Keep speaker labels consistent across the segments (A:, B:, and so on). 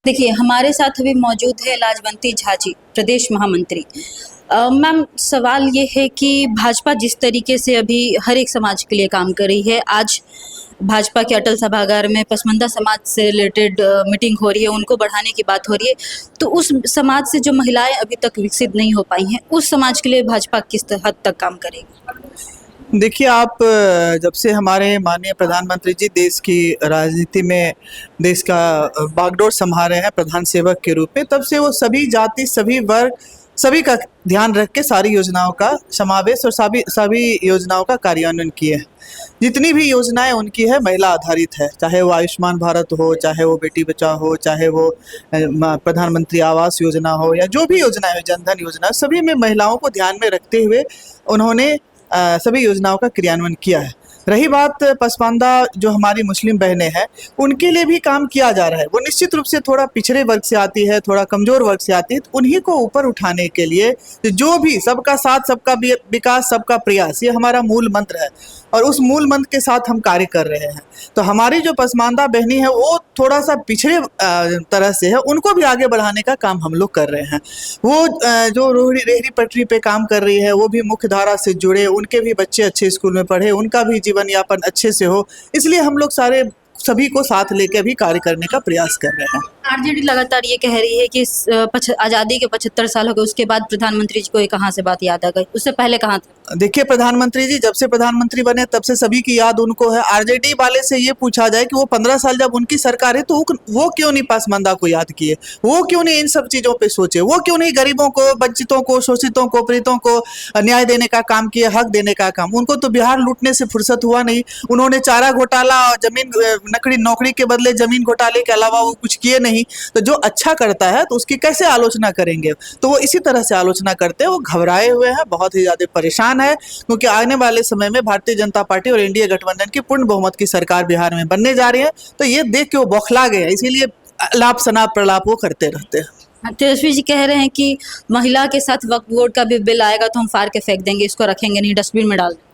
A: देखिए, हमारे साथ अभी मौजूद है लाजवंती झा जी, प्रदेश महामंत्री। मैम, सवाल ये है कि भाजपा जिस तरीके से अभी हर एक समाज के लिए काम कर रही है, आज भाजपा के अटल सभागार में पसमानदा समाज से रिलेटेड मीटिंग हो रही है, उनको बढ़ाने की बात हो रही है। तो उस समाज से जो महिलाएं अभी तक विकसित नहीं हो पाई हैं, उस समाज के लिए भाजपा किस हद तक काम करेगी?
B: देखिए, आप जब से हमारे माननीय प्रधानमंत्री जी देश की राजनीति में देश का बागडोर संभाल रहे हैं प्रधान सेवक के रूप में, तब से वो सभी जाति, सभी वर्ग, सभी का ध्यान रख के सारी योजनाओं का समावेश और सभी योजनाओं का कार्यान्वयन किए हैं। जितनी भी योजनाएं उनकी है महिला आधारित है, चाहे वो आयुष्मान भारत हो, चाहे वो बेटी बचाओ हो, चाहे वो प्रधानमंत्री आवास योजना हो, या जो भी योजना है, जनधन योजना, सभी में महिलाओं को ध्यान में रखते हुए उन्होंने सभी योजनाओं का क्रियान्वयन किया है। रही बात पसमानदा जो हमारी मुस्लिम बहनें हैं, उनके लिए भी काम किया जा रहा है। वो निश्चित रूप से थोड़ा पिछड़े वर्ग से आती है, थोड़ा कमज़ोर वर्ग से आती है, तो उन्हीं को ऊपर उठाने के लिए जो भी सबका साथ, सबका विकास, सबका प्रयास, ये हमारा मूल मंत्र है और उस मूल मंत्र के साथ हम कार्य कर रहे हैं। तो हमारी जो पसमानदा बहनी है वो थोड़ा सा पिछड़े तरह से है, उनको भी आगे बढ़ाने का काम हम लोग कर रहे हैं। वो जो रेहड़ी पटरी पे काम कर रही है, वो भी मुख्य धारा से जुड़े, उनके भी बच्चे अच्छे स्कूल में पढ़े, उनका भी जीवन यापन अच्छे से हो, इसलिए हम लोग सभी को साथ लेकर भी कार्य करने का प्रयास कर रहे हैं।
A: आरजेडी लगातार ये कह रही है कि आज़ादी के 75 साल हो गए, उसके बाद प्रधानमंत्री जी को ये कहाँ से बात याद आ गई, उससे पहले कहाँ थे?
B: देखिए, प्रधानमंत्री जी जब से प्रधानमंत्री बने तब से सभी की याद उनको है। आरजेडी वाले से ये पूछा जाए कि वो 15 साल जब उनकी सरकार है तो वो क्यों नहीं पसमानदा को याद किए, वो क्यों नहीं इन सब चीज़ों पे सोचे, वो क्यों नहीं गरीबों को, वंचितों को, शोषितों को, पीड़ितों को न्याय देने का काम किए, हक देने का काम। उनको तो बिहार लूटने से फुर्सत हुआ नहीं। उन्होंने चारा घोटाला और जमीन नौकरी के बदले जमीन घोटाले के अलावा वो कुछ किए नहीं। तो जो अच्छा करता है तो उसकी कैसे आलोचना करेंगे? तो वो इसी तरह से आलोचना करते हैं। वो घबराए हुए हैं, बहुत ही ज़्यादा परेशान है, क्योंकि आने वाले समय में भारतीय जनता पार्टी और एनडीए गठबंधन की पूर्ण बहुमत की सरकार बिहार में बनने जा रही है। तो ये देख के वो बौखला गए, इसीलिए लाप सनाप प्रलाप वो करते रहते हैं।
A: तेजस्वी जी कह रहे हैं कि महिला के साथ वक्फ बोर्ड का भी बिल आएगा तो हम फाड़ के फेंक देंगे, इसको रखेंगे नहीं, डस्टबिन में डाल देंगे।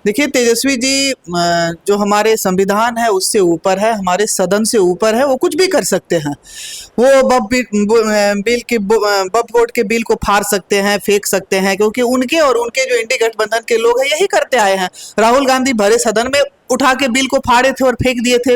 B: देखिए, तेजस्वी जी जो हमारे संविधान है उससे ऊपर है, हमारे सदन से ऊपर है, वो कुछ भी कर सकते हैं। वो वक्फ बोर्ड के बिल को फाड़ सकते हैं, फेंक सकते हैं, क्योंकि उनके और उनके जो इंडी गठबंधन के लोग हैं यही करते आए हैं। राहुल गांधी भरे सदन में उठा के बिल को फाड़े थे और फेंक दिए थे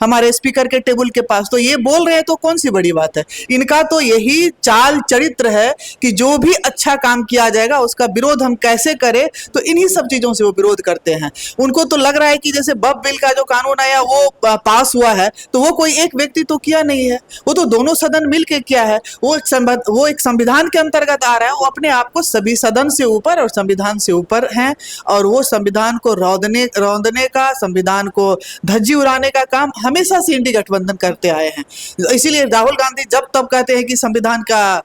B: हमारे स्पीकर के टेबल के पास। तो ये बोल रहे हैं तो कौन सी बड़ी बात है? इनका तो यही चाल चरित्र है कि जो भी अच्छा काम किया जाएगा उसका विरोध हम कैसे करें, तो इन्हीं सब चीज़ों से वो विरोध करते हैं। उनको तो लग रहा है कि जैसे वक्फ बिल का जो कानून आया वो पास हुआ है, तो वो कोई एक व्यक्ति तो किया नहीं है, वो तो दोनों सदन मिल के किया है। वो एक संविधान के अंतर्गत आ रहा है। वो अपने आप को सभी सदन से ऊपर और संविधान से ऊपर हैं, और वो संविधान को रौंदने का, संविधान को धज्जी उड़ाने का काम हमेशा से इंडी गठबंधन करते आए हैं। इसीलिए राहुल गांधी जब तब कहते हैं कि संविधान का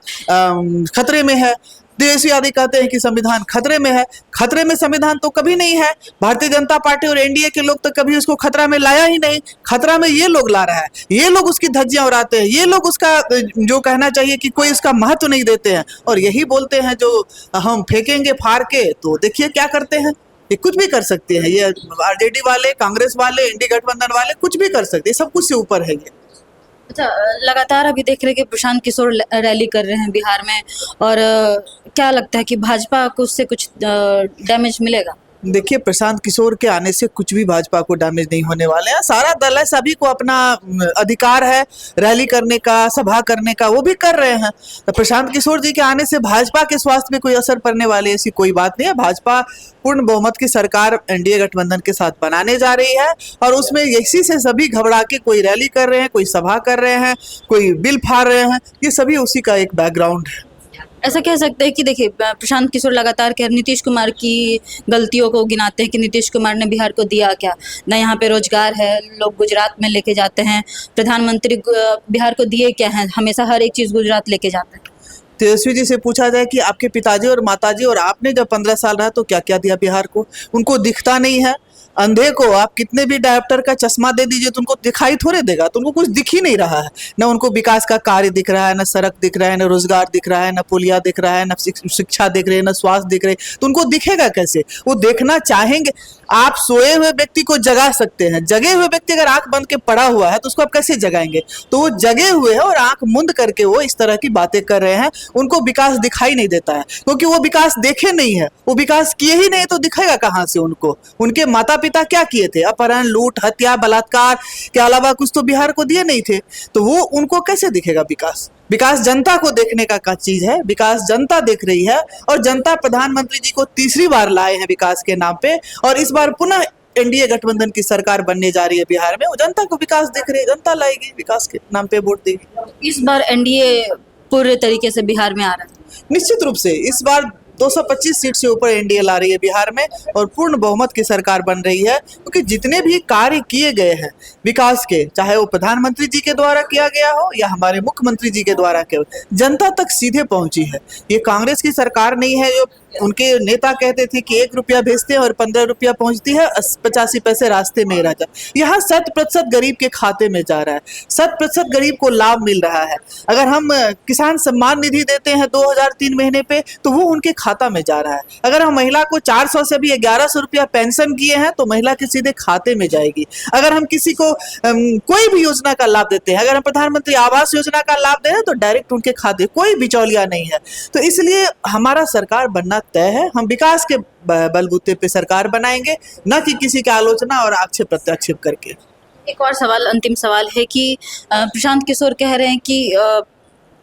B: खतरे में है, तेजस्वी यादव कहते हैं कि संविधान खतरे में है। खतरे में संविधान तो कभी नहीं है। भारतीय जनता पार्टी और एनडीए के लोग तो कभी उसको खतरा में लाया ही नहीं। खतरा में ये लोग ला रहा है, ये लोग उसकी धज्जियां उड़ाते हैं, ये लोग उसका जो कहना चाहिए कि कोई उसका महत्व नहीं देते हैं, और यही बोलते हैं जो हम फेंकेंगे फाड़ के। तो देखिए क्या करते हैं, ये कुछ भी कर सकते हैं। ये आरजेडी वाले, कांग्रेस वाले, इंडी गठबंधन वाले कुछ भी कर सकते हैं, सब कुछ से ऊपर है ये।
A: अच्छा, लगातार अभी देख रहे हैं कि प्रशांत किशोर रैली कर रहे हैं बिहार में, और क्या लगता है कि भाजपा को उससे कुछ डैमेज मिलेगा?
B: देखिए, प्रशांत किशोर के आने से कुछ भी भाजपा को डैमेज नहीं होने वाले हैं। सारा दल है, सभी को अपना अधिकार है रैली करने का, सभा करने का, वो भी कर रहे हैं। तो प्रशांत किशोर जी के आने से भाजपा के स्वास्थ्य में कोई असर पड़ने वाली ऐसी कोई बात नहीं है। भाजपा पूर्ण बहुमत की सरकार एनडीए गठबंधन के साथ बनाने जा रही है, और उसमें इसी से सभी घबरा के कोई रैली कर रहे हैं, कोई सभा कर रहे हैं, कोई बिल फाड़ रहे हैं, ये सभी उसी का एक बैकग्राउंड है।
A: ऐसा कह सकते हैं कि देखिए, प्रशांत किशोर लगातार नीतीश कुमार की गलतियों को गिनाते हैं कि नीतीश कुमार ने बिहार को दिया क्या, ना यहाँ पे रोजगार है, लोग गुजरात में लेके जाते हैं, प्रधानमंत्री बिहार को दिए क्या हैं, हमेशा हर एक चीज़ गुजरात लेके जाते हैं।
B: तेजस्वी जी से पूछा जाए कि आपके पिताजी और माताजी और आपने जब 15 साल रहा तो क्या क्या दिया बिहार को, उनको दिखता नहीं है। अंधे को आप कितने भी डायप्टर का चश्मा दे दीजिए तो उनको दिखाई थोड़े देगा, तो उनको कुछ दिख ही नहीं रहा है। न उनको विकास का कार्य दिख रहा है, न सड़क दिख रहा है, न रोजगार दिख रहा है, न पुलिया दिख रहा है, न शिक्षा दिख रही है, न स्वास्थ्य दिख रही है, तो उनको दिखेगा कैसे? वो देखना चाहेंगे। आप सोए हुए व्यक्ति को जगा सकते हैं, जगे हुए व्यक्ति अगर आंख बंद के पड़ा हुआ है तो उसको आप कैसे जगाएंगे? तो वो जगे हुए हैं और आंख मुंद करके वो इस तरह की बातें कर रहे हैं। उनको विकास दिखाई नहीं देता है क्योंकि वो विकास देखे नहीं है, वो विकास किए ही नहीं, तो दिखेगा कहाँ से उनको? उनके माता पिता क्या किए थे? अपहरण, लूट, हत्या, बलात्कार के अलावा कुछ तो बिहार को दिए नहीं थे, तो वो उनको कैसे दिखेगा विकास? विकास जनता को देखने का चीज है, विकास जनता देख रही है और जनता प्रधानमंत्री जी को तीसरी बार लाए हैं विकास के नाम पे, और इस बार पुनः एनडीए गठबंधन की सरकार बनने जा रही है बिहार में। वो जनता को विकास देख रही है, जनता लाएगी, विकास के नाम पे वोट देगी।
A: इस बार एनडीए पूरे तरीके से बिहार में आ रहा है।
B: निश्चित रूप से इस बार 225 सीट से ऊपर एनडीए ला रही है बिहार में और पूर्ण बहुमत की सरकार बन रही है, क्योंकि जितने भी कार्य किए गए हैं विकास के, चाहे वो प्रधानमंत्री जी के द्वारा किया गया हो या हमारे मुख्यमंत्री जी के द्वारा किया, जनता तक सीधे पहुंची है। ये कांग्रेस की सरकार नहीं है जो उनके नेता कहते थे कि 1 रुपया भेजते हैं और 15 रुपया पहुंचती है, 85 पैसे रास्ते में रह जाए। यहाँ 100% गरीब के खाते में जा रहा है, 100% गरीब को लाभ मिल रहा है। अगर हम किसान सम्मान निधि देते हैं 2003 महीने पे, तो वो उनके खाता में जा रहा है। अगर हम महिला को 400 से भी 1100 रुपया पेंशन किए हैं तो महिला के सीधे खाते में जाएगी। अगर हम किसी को कोई भी योजना का लाभ देते हैं, अगर हम प्रधानमंत्री आवास योजना का लाभ दे रहे हैं तो डायरेक्ट उनके खाते, कोई बिचौलिया नहीं है। तो इसलिए हमारा सरकार बनना तय है। हम विकास के बलबूते पे सरकार बनाएंगे, न कि किसी की आलोचना और आक्षेप प्रत्याक्षेप करके।
A: एक और सवाल, अंतिम सवाल है कि प्रशांत किशोर कह रहे हैं कि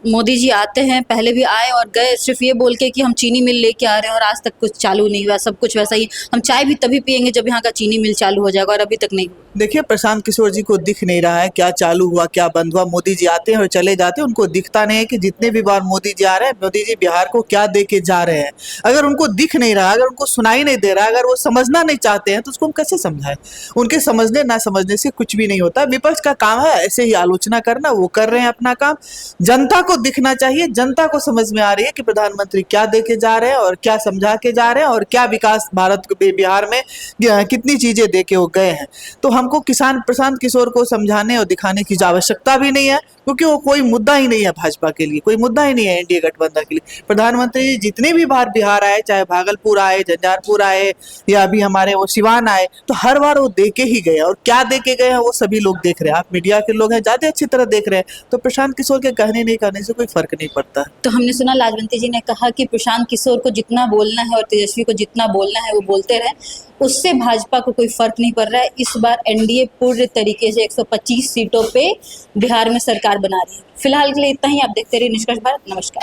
A: मोदी जी आते हैं, पहले भी आए और गए सिर्फ ये बोल के कि हम चीनी मिल लेके आ रहे हैं और आज तक कुछ चालू नहीं हुआ, सब कुछ वैसा ही, हम चाय भी तभी पियेंगे जब यहाँ का चीनी मिल चालू हो जाएगा, और अभी तक नहीं हुआ।
B: देखिए, प्रशांत किशोर जी को दिख नहीं रहा है क्या चालू हुआ क्या बंद हुआ। मोदी जी आते हैं और चले जाते हैं, उनको दिखता नहीं है कि जितने भी बार मोदी जी आ रहे हैं, मोदी जी बिहार को क्या दे के जा रहे हैं। अगर उनको दिख नहीं रहा, अगर उनको सुनाई नहीं दे रहा, अगर वो समझना नहीं चाहते हैं तो उसको हम कैसे समझाएं? उनके समझने ना समझने से कुछ भी नहीं होता। विपक्ष का काम है ऐसे ही आलोचना करना, वो कर रहे हैं अपना काम। जनता को दिखना चाहिए, जनता को समझ में आ रही है कि प्रधानमंत्री क्या दे के जा रहे हैं और क्या समझा के जा रहे हैं और क्या विकास भारत बिहार में कितनी चीजें दे के वो गए हैं। तो हमको किसान प्रशांत किशोर को समझाने और दिखाने की आवश्यकता भी नहीं है, क्योंकि वो कोई मुद्दा ही नहीं है भाजपा के लिए, कोई मुद्दा ही नहीं है एनडीए गठबंधन के लिए। प्रधानमंत्री जितने भी बार बिहार आए, चाहे भागलपुर आए, झंझारपुर आए या अभी हमारे वो सिवान आए, तो हर बार वो दे के ही गए, और क्या दे के गए हैं वो सभी लोग देख रहे हैं। आप मीडिया के लोग हैं, ज्यादा अच्छी तरह देख रहे हैं। तो प्रशांत किशोर के कहने नहीं कहने से कोई फर्क नहीं पड़ता।
A: तो हमने सुना लाजवंती जी ने कहा कि प्रशांत किशोर को जितना बोलना है और तेजस्वी को जितना बोलना है वो बोलते रहे, उससे भाजपा को कोई फर्क नहीं पड़ रहा है। इस बार एनडीए पूर्ण तरीके से 125 सीटों पे बिहार में सरकार बना रही है। फिलहाल के लिए इतना ही। आप देखते रहिए निष्कर्ष भारत। नमस्कार।